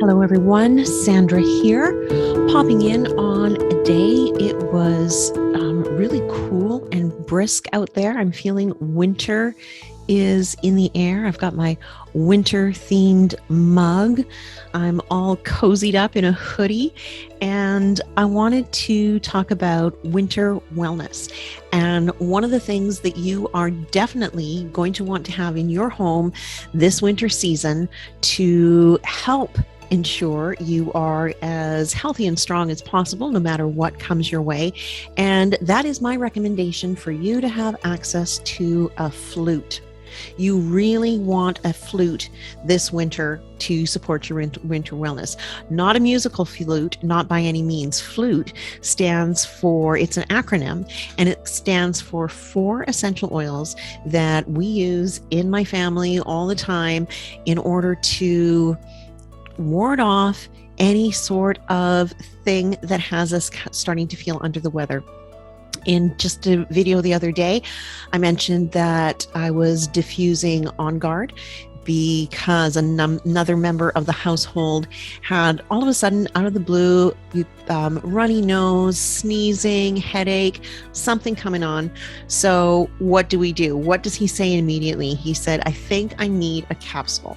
Hello everyone, Sandra here, popping in on a day. It was really cool and brisk out there. I'm feeling winter is in the air. I've got my winter themed mug. I'm all cozied up in a hoodie, and I wanted to talk about winter wellness. And one of the things that you are definitely going to want to have in your home this winter season to help ensure you are as healthy and strong as possible, no matter what comes your way. And that is my recommendation for you to have access to a flute. You really want a flute this winter to support your winter wellness. Not a musical flute, not by any means. Flute stands for, it's an acronym, and it stands for 4 essential oils that we use in my family all the time in order to ward off any sort of thing that has us starting to feel under the weather. In just a video the other day, I mentioned that I was diffusing On Guard because another member of the household had all of a sudden, out of the blue, runny nose, sneezing, headache, something coming on. So what do we do? What does he say immediately? He said, I think I need a capsule.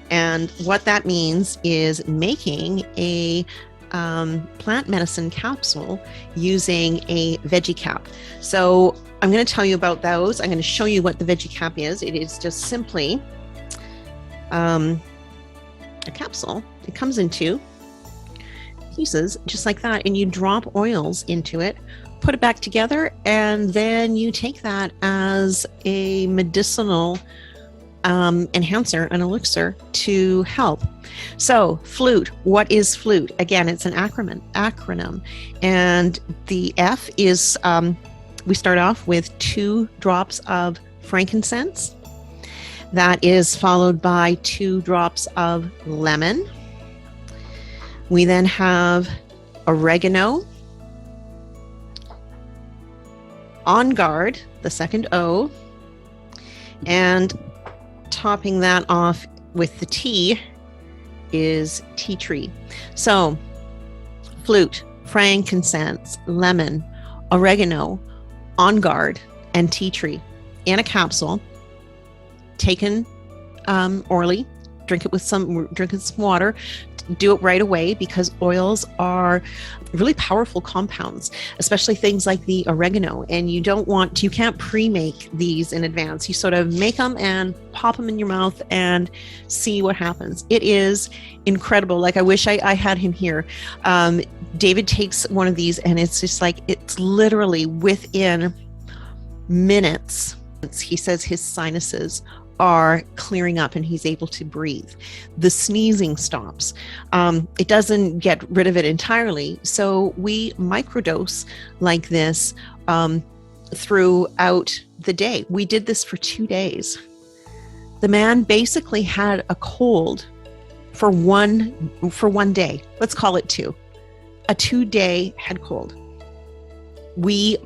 And what that means is making a plant medicine capsule using a veggie cap. So I'm going to tell you about those. I'm going to show you what the veggie cap is. It is just simply a capsule. It comes in 2 pieces, just like that, and you drop oils into it, put it back together, and then you take that as a medicinal enhancer, an elixir to help. So flute, what is flute? Again, it's an acronym, and the F is, we start off with 2 drops of frankincense. That is followed by 2 drops of lemon. We then have oregano, On Guard, the second O, and topping that off with the T is tea tree. So flute, frankincense, lemon, oregano, On Guard, and tea tree in a capsule, taken orally. Drink it with some water. Do it right away, because oils are really powerful compounds, especially things like the oregano. And you can't pre-make these in advance. You sort of make them and pop them in your mouth and see what happens. It is incredible. Like, I wish I had him here. David takes one of these, and it's just like, it's literally within minutes. He says his sinuses are clearing up and he's able to breathe. The sneezing stops. It doesn't get rid of it entirely. So we microdose like this throughout the day. We did this for 2 days. The man basically had a cold for one day. Let's call it 2. A 2-day head cold. We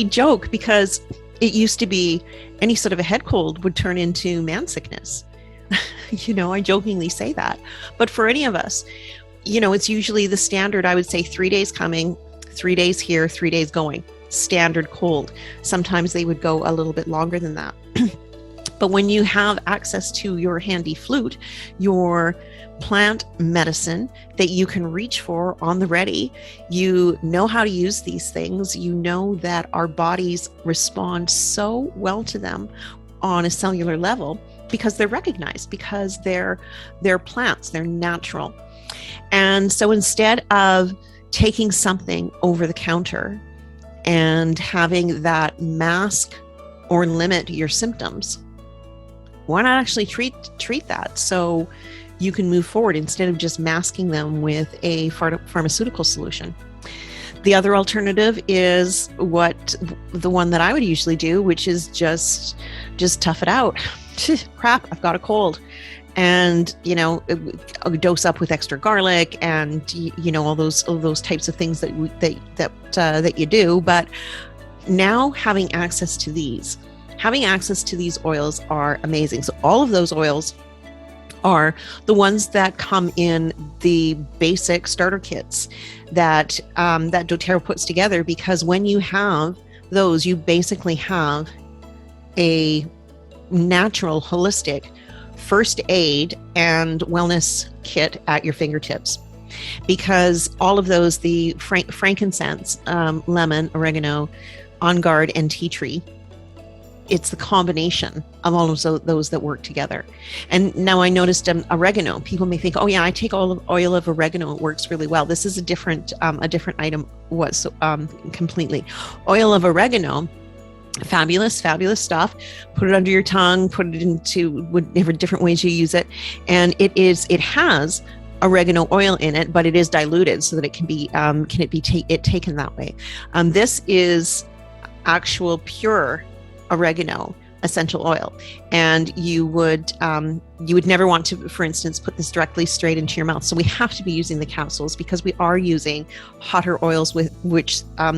joke because it used to be any sort of a head cold would turn into man sickness. I jokingly say that. But for any of us, it's usually the standard, I would say 3 days coming, 3 days here, 3 days going. Standard cold. Sometimes they would go a little bit longer than that. But when you have access to your handy flute, your plant medicine that you can reach for on the ready, you know how to use these things. You know that our bodies respond so well to them on a cellular level because they're recognized, because they're plants, they're natural. And so instead of taking something over the counter and having that mask or limit your symptoms, why not actually treat that so you can move forward instead of just masking them with a pharmaceutical solution? The other alternative is the one that I would usually do, which is just tough it out. Crap, I've got a cold. And, dose up with extra garlic and, all those types of things that you do. But now having access to these oils are amazing. So all of those oils are the ones that come in the basic starter kits that that doTERRA puts together, because when you have those, you basically have a natural, holistic first aid and wellness kit at your fingertips. Because all of those, the frankincense, lemon, oregano, on guard, and tea tree, it's the combination of all of those that work together. And now I noticed oregano. People may think, oh yeah, I take oil of oregano. It works really well. This is a different item. Completely. Oil of oregano, fabulous stuff. Put it under your tongue. Put it into whatever different ways you use it, and it has oregano oil in it, but it is diluted so that it can be taken that way. This is actual pure oregano essential oil, and you would never want to, for instance, put this directly straight into your mouth. So we have to be using the capsules, because we are using hotter oils, with which I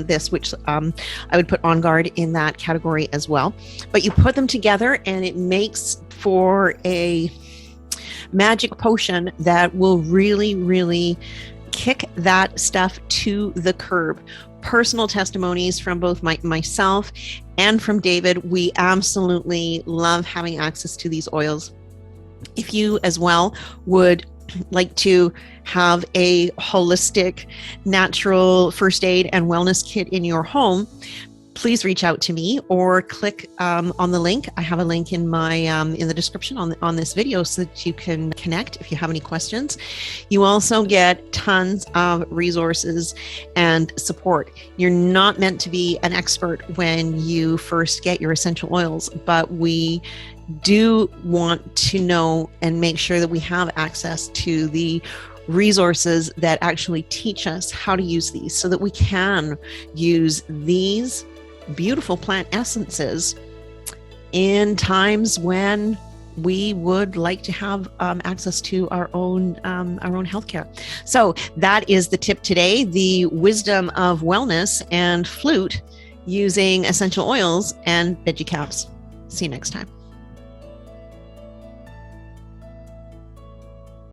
would put On Guard in that category as well. But you put them together and it makes for a magic potion that will really, really kick that stuff to the curb. Personal testimonies from both myself and from David. We absolutely love having access to these oils. If you as well would like to have a holistic, natural first aid and wellness kit in your home, please reach out to me or click on the link. I have a link in my in the description on this video so that you can connect if you have any questions. You also get tons of resources and support. You're not meant to be an expert when you first get your essential oils, but we do want to know and make sure that we have access to the resources that actually teach us how to use these, so that we can use these beautiful plant essences in times when we would like to have access to our own healthcare. So that is the tip today: the wisdom of wellness and flute using essential oils and veggie caps. See you next time.